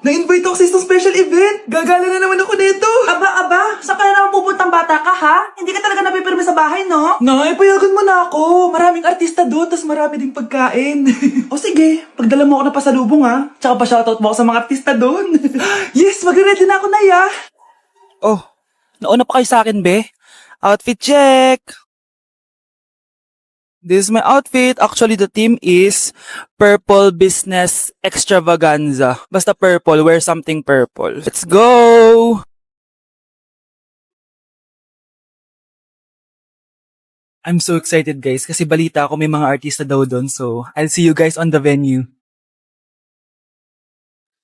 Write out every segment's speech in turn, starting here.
Na-invite ako sa isang special event! Gagala na naman ako dito! Aba, saan ka na naman pupuntang bata ka, ha? Hindi ka talaga napipirme sa bahay, no? Nay, payagan mo na ako! Maraming artista doon, tas marami ding pagkain. O sige, pagdala mo ako na pasalubong ha. Tsaka pa shoutout mo ako sa mga artista doon. Yes, magre-ready na ako na ya! Oh, nauna pa kayo sa akin, be? Outfit check! This is my outfit. Actually, the theme is Purple Business Extravaganza. Basta purple, wear something purple. Let's go! I'm so excited, guys, kasi balita ako may mga artista daw doon. So, I'll see you guys on the venue.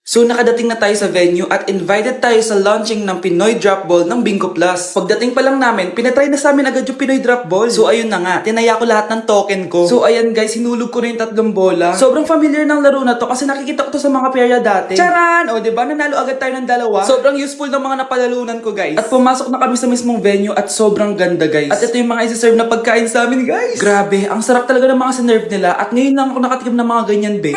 So nakadating na tayo sa venue at invited tayo sa launching ng Pinoy Drop Ball ng Bingo Plus. Pagdating pa lang namin, pinatry na sa amin agad yung Pinoy Drop Ball. So ayun na nga, tinaya ko lahat ng token ko. So ayan guys, hinulog ko na yung 3 bola. Sobrang familiar ng laro na to kasi nakikita ko to sa mga perya dati. Charan! O diba, nanalo agad tayo ng 2. Sobrang useful ng mga napalalunan ko guys. At pumasok na kami sa mismong venue at sobrang ganda guys. At ito yung mga isi-serve na pagkain sa amin guys. Grabe, ang sarap talaga ng mga sinerve nila at ngayon lang ako nakatikim ng mga ganyan be.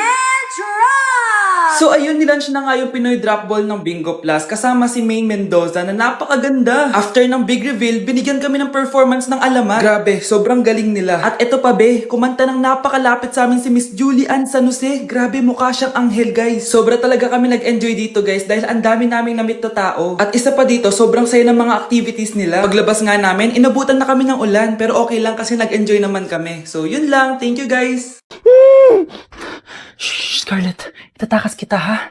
So ayun, nilaunch na nga yung Pinoy Drop Ball ng Bingo Plus kasama si Maine Mendoza na napakaganda. After ng big reveal, binigyan kami ng performance ng alamat. Grabe, sobrang galing nila. At eto pa be, kumanta ng napakalapit sa amin si Miss Julie Ann San Jose. Grabe, mukha siyang anghel guys. Sobra talaga kami nag-enjoy dito guys dahil ang dami naming na-meet na tao. At isa pa dito, sobrang saya ng mga activities nila. Paglabas nga namin, inabutan na kami ng ulan pero okay lang kasi nag-enjoy naman kami. So yun lang, thank you guys. Shh, Scarlett, itatakas kita ha?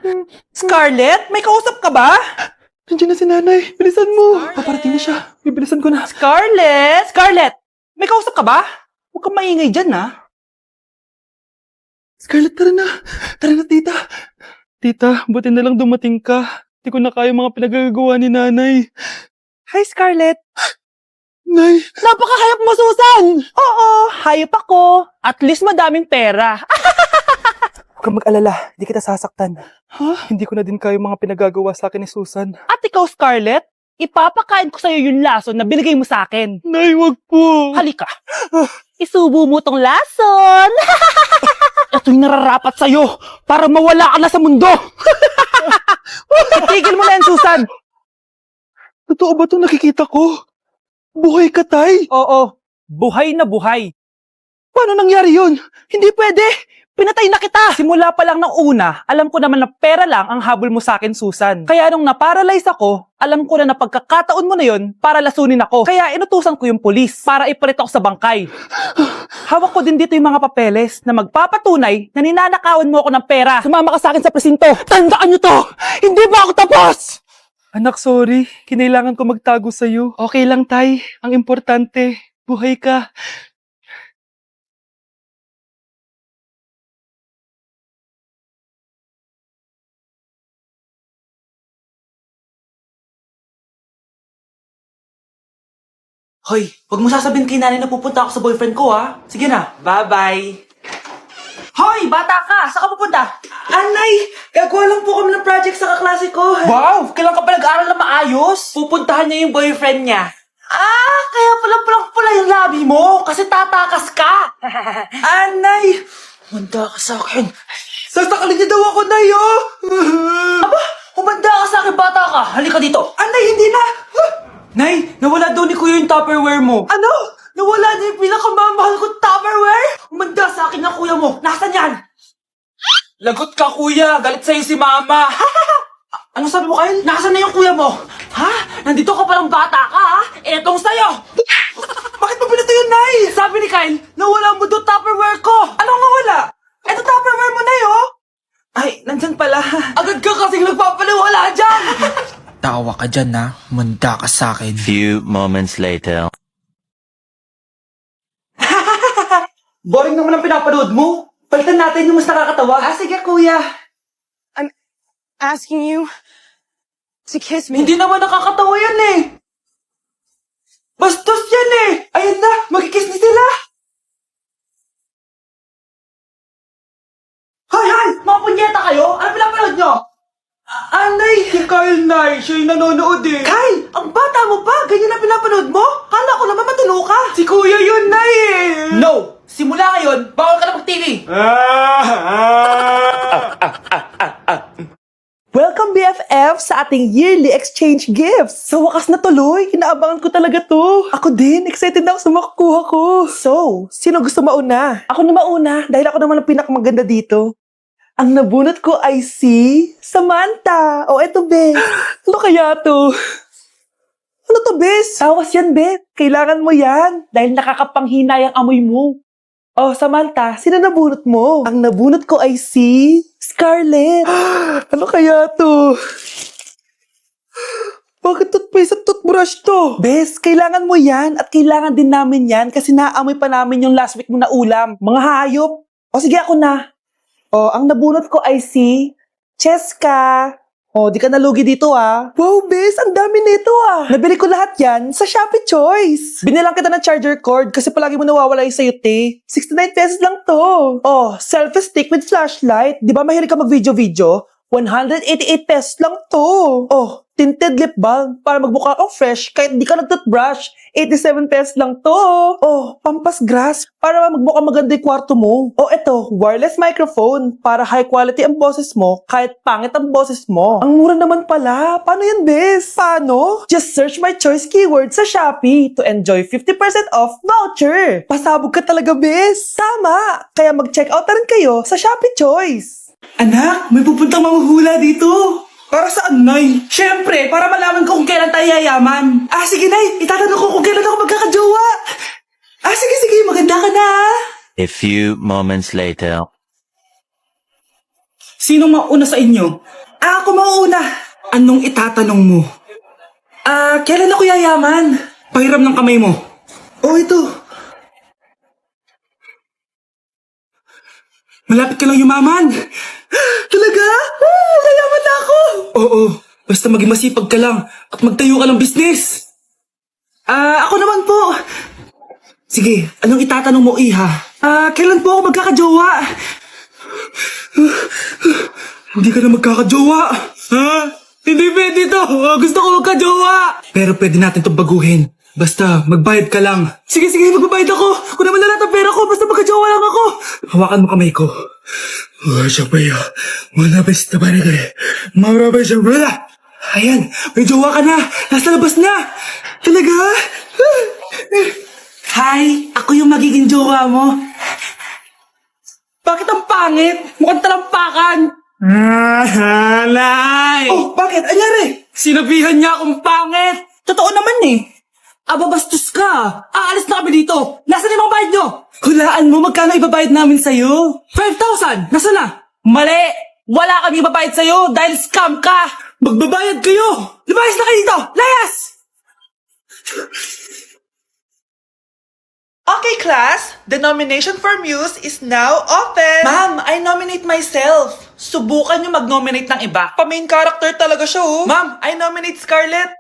Scarlett, may kausap ka ba? Nandiyan na si nanay, bilisan mo. Paparating na siya, bibilisan ko na. Scarlett, may kausap ka ba? Huwag kang maingay dyan, ha? Scarlett, tara na. Tara na, tita. Tita, buti na lang dumating ka. Di ko na kaya mga pinagagawa ni nanay. Hi, Scarlett. Nay, Napakahayop mo, Susan! Oo, hayop ako. At least madaming pera. Huwag kang mag-alala, di kita sasaktan. ha? Hindi ko na din kaya mga pinagagawa sa akin ni Susan. At ikaw, Scarlett, ipapakain ko sa'yo yung lason na binigay mo sa akin. Nay, wag po. Halika. Isubo mo tong lason. Ito'y nararapat sa'yo para mawala ka na sa mundo. Itigil mo na yan, Susan. Totoo ba itong nakikita ko? Buhay ka, tay? Oo, buhay na buhay. Paano nangyari yun? Hindi pwede. Pinatay na kita. Simula pa lang ng una, alam ko naman na pera lang ang habol mo sa akin, Susan. Kaya nung naparalyze ako, alam ko na pagkakataon mo na yun para lasunin ako. Kaya inutusan ko yung polis para ipalit ako sa bangkay. Hawak ko din dito yung mga papeles na magpapatunay na ninanakawan mo ako ng pera. Sumama ka sa akin sa presinto. Tandaan nyo to! Hindi ba ako tapos? Anak, sorry. Kinailangan ko magtago sa'yo. Okay lang, tay. Ang importante, buhay ka. Hoy, huwag mo sasabihin kay nanay na pupunta ako sa boyfriend ko, ha? Sige na, bye-bye. Hoy, bata ka! Saan ka pupunta? Anay, gagawa lang po kami ng project sa kaklase ko. Wow! Kailan ka pa nag-aaral na maayos? Pupuntahan niya yung boyfriend niya. Ah, kaya pula yung labi mo kasi tatakas ka. Anay, Humanda ka sa akin. sasakalin niya daw ako, Nay, oh. Aba, humanda ka sa akin, bata ka. Halika dito. Anay, hindi na. Nay, nawala daw ni Kuya yung Tupperware mo. Ano? Nawala na yung pinakamamahal kong Tupperware? Humanda sa akin ng kuya mo. Nasaan yan? Lagot ka, kuya. Galit sa'yo si mama. Ano sabi mo, Kyle? Nasaan na yung kuya mo? Ha? Nandito ka palang bata ka, ha? Etong sa'yo. Bakit mo pinato yun, Nay? Sabi ni Kyle, nawala mo doon Tupperware ko. Anong nawala? Eto Tupperware mo, Nay, oh. Ay, nandyan pala. Agad ka kasing nagpapaliwala dyan. Tawa ka dyan na, manda ka sa akin. Few moments later. Boring naman ang pinapanood mo. Palitan natin yung mas nakakatawa. Ah, sige, kuya. Asking you to kiss me. Hindi naman nakakatawa yan eh. Bastos yan eh. Ayan na, magkikiss na sila. Hoy, hoy! Mga punyeta kayo? Ano pinapanood nyo? Anay, si Kyle, Nay. Siya yung nanonood eh. Kyle, ang bata mo pa? Ganyan na pinapanood mo? Kala ko naman matino ka. Si kuya yun, Nay, eh. No! Simula ngayon, bawal ka na mag-TV. Welcome Welcome BFF sa ating yearly exchange gifts. Sa wakas na tuloy, inaabangan ko talaga to. Ako din, excited na ako sa makukuha ko. So, sino gusto mauna? Ako na mauna dahil ako naman ang pinakamaganda dito. Ang nabunot ko ay si Samantha. O eto, Be. Ano kaya to? Ano to, Bes? Tawas yan, Be. Kailangan mo yan dahil nakakapanghinayang amoy mo. Oh, Samantha, sino nabunot mo? Ang nabunot ko ay si Scarlett. Ano kaya to? Bakit toothpaste at toothbrush to? Bes, kailangan mo yan at kailangan din namin yan kasi naamoy pa namin yung last week mo na ulam. Mga hayop. O sige, ako na. O, ang nabunot ko ay si Cheska. O, di ka nalugi dito ah. Wow, Bes, ang dami nito ah. Nabili ko lahat yan sa Shopee Choice. Binilang kita ng charger cord kasi palagi mo nawawala yung sayo, te. 69 pesos lang to. Oh, selfie stick with flashlight. Di ba mahilig ka mag-video-video? 188 pesos lang to. Oh, tinted lip balm para magmukha kang fresh kahit di ka nag-toothbrush. 87 pesos lang to. Oh, pampas grass para magmukha maganda yung kwarto mo. Oh, eto, wireless microphone para high quality ang boses mo kahit pangit ang boses mo. Ang mura naman pala. Paano yan, Bes? Paano? Just search my choice keyword sa Shopee to enjoy 50% off voucher. Pasabog ka talaga, Bes. Tama. Kaya mag-check out na rin kayo sa Shopee Choice. Anak, may pupuntang manghuhula dito. Para saan, Nay? Siyempre, para malaman ko kung kailan tayo yayaman. Ah, sige, Nay. Itatanong ko kung kailan ako magkakajowa. Ah, sige, maganda ka na. A few moments later. Sinong mauna sa inyo? Ah, ako mauna. Anong itatanong mo? Ah, kailan ako yayaman? Pahiram ng kamay mo. Oh, ito. Malapit ka lang yumaman. Talaga? Yayaman na ako. Oo, basta maging masipag ka lang at magtayo ka ng business. Ah, ako naman po. Sige, anong itatanong mo, Iha? Ah, kailan po ako magkakajowa? Hindi ka na magkakajowa. Ha? Hindi pwede to. Gusto ko magkajowa. Pero pwede natin itong baguhin. Basta, magbayad ka lang. Sige, magbabayad ako. Kung naman na lahat ang pera ko, basta magkajowa lang ako. Hawakan mo kamay ko. Siya Manabes na ba rin eh? Marabes siya ba? Ayan, may jowa ka na. Nasa labas na. Talaga? Hi, ako yung magiging jowa mo. Bakit ang pangit? Mukhang talampakan. Nay! Oh, bakit? Anyari? Sinabihan niya akong pangit. Totoo naman eh. Aba, bastos ka. Aalis na kami dito. Nasaan yung mga bayad nyo? Hulaan mo, magkano ibabayad namin sa'yo? 5,000! Nasaan na? Mali! Wala kami ibabayad sa'yo dahil scam ka! Magbabayad kayo! Lumayas na kayo dito! Layas! Okay, class. The nomination for Muse is now open. Ma'am, I nominate myself. Subukan niyo mag-nominate ng iba. Pa-main character talaga siya, oh. Ma'am, I nominate Scarlett.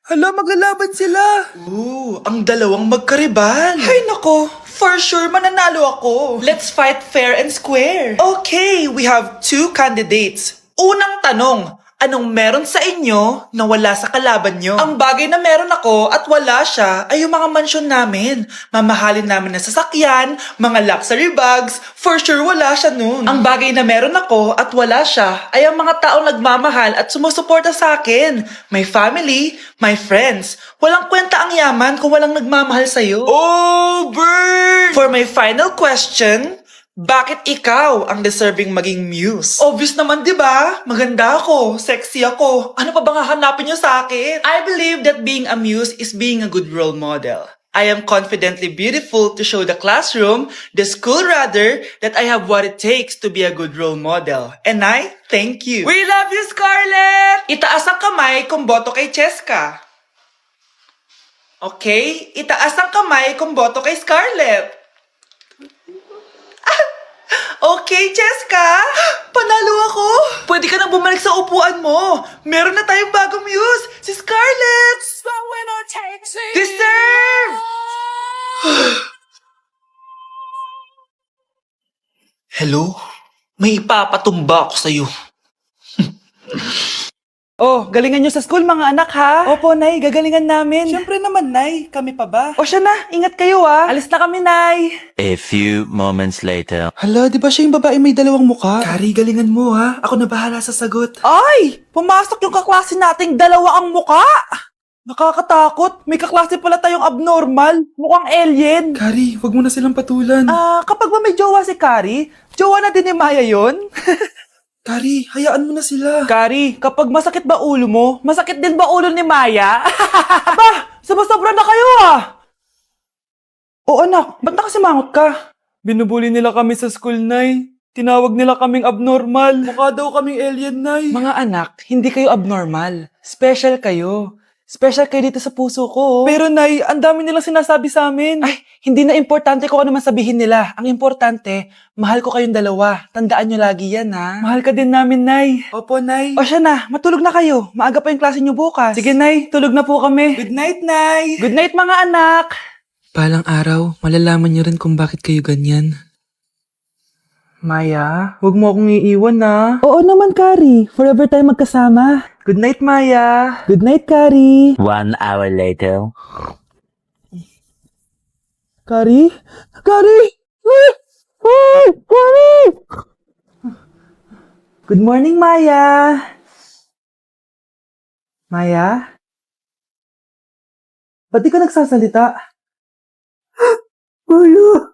Hala, maglalaban sila. Ooh, ang dalawang magkaribal. Ay nako, for sure mananalo ako. Let's fight fair and square. Okay, we have 2 candidates. Unang tanong, anong meron sa inyo na wala sa kalaban nyo? Ang bagay na meron ako at wala siya ay yung mga mansyon namin. Mamahalin namin na sasakyan, mga luxury bags, for sure wala siya nun. Ang bagay na meron ako at wala siya ay ang mga taong nagmamahal at sumusuporta sa akin. My family, my friends. Walang kwenta ang yaman kung walang nagmamahal sa'yo. Oh, burn! For my final question, bakit ikaw ang deserving maging muse? Obvious naman, di ba? Maganda ako, sexy ako. Ano pa bang hahanapin niyo sa akin? I believe that being a muse is being a good role model. I am confidently beautiful to show the classroom, the school rather, that I have what it takes to be a good role model. And I thank you. We love you, Scarlett! Itaas ang kamay kung boto kay Cheska. Okay? Itaas ang kamay kung boto kay Scarlett. Okay, Cheska! Panalo ako! Pwede ka nang bumalik sa upuan mo! Meron na tayong bagong muse! Si Scarlett! Deserve! Hello? May ipapatumba ako sa'yo. Oh, galingan nyo sa school mga anak ha? Opo, Nay, gagalingan namin. Siyempre naman, Nay. Kami pa ba? O siya na, ingat kayo ha. Alis na kami, Nay. A few moments later. Hala, di ba siya yung babae may dalawang muka? Kari, galingan mo ha. Ako na bahala sa sagot. Ay! Pumasok yung kaklase nating dalawa ang muka! Nakakatakot. May kaklase pala tayong abnormal. Mukhang alien. Kari, wag mo na silang patulan. Kapag ba may jowa si Kari, jowa na din ni Maya yon? Kari, hayaan mo na sila. Kari, kapag masakit ba ulo mo, masakit din ba ulo ni Maya? Aba, sobra na kayo ah! O anak, ba't nakasimangot ka? Binubuli nila kami sa school, Nay. Tinawag nila kaming abnormal. Mukha daw kaming alien, Nay. Mga anak, hindi kayo abnormal. Special kayo. Special kayo dito sa puso ko. Pero, Nay, ang dami nilang sinasabi sa amin. Ay, hindi na importante kung ano man sabihin nila. Ang importante, mahal ko kayong dalawa. Tandaan nyo lagi yan, ha? Mahal ka din namin, Nay. Opo, Nay. O siya na, matulog na kayo. Maaga pa yung klase nyo bukas. Sige, Nay, tulog na po kami. Good night, Nay. Good night, mga anak! Palang araw, malalaman niyo rin kung bakit kayo ganyan. Maya, huwag mo akong iiwan, na. Oo naman, Kari. Forever tayo magkasama. Good night, Maya. Good night, Kari. 1 hour later. Kari? Kari! Kari! Good morning, Maya. Maya? Ba't di ka nagsasalita? Maya!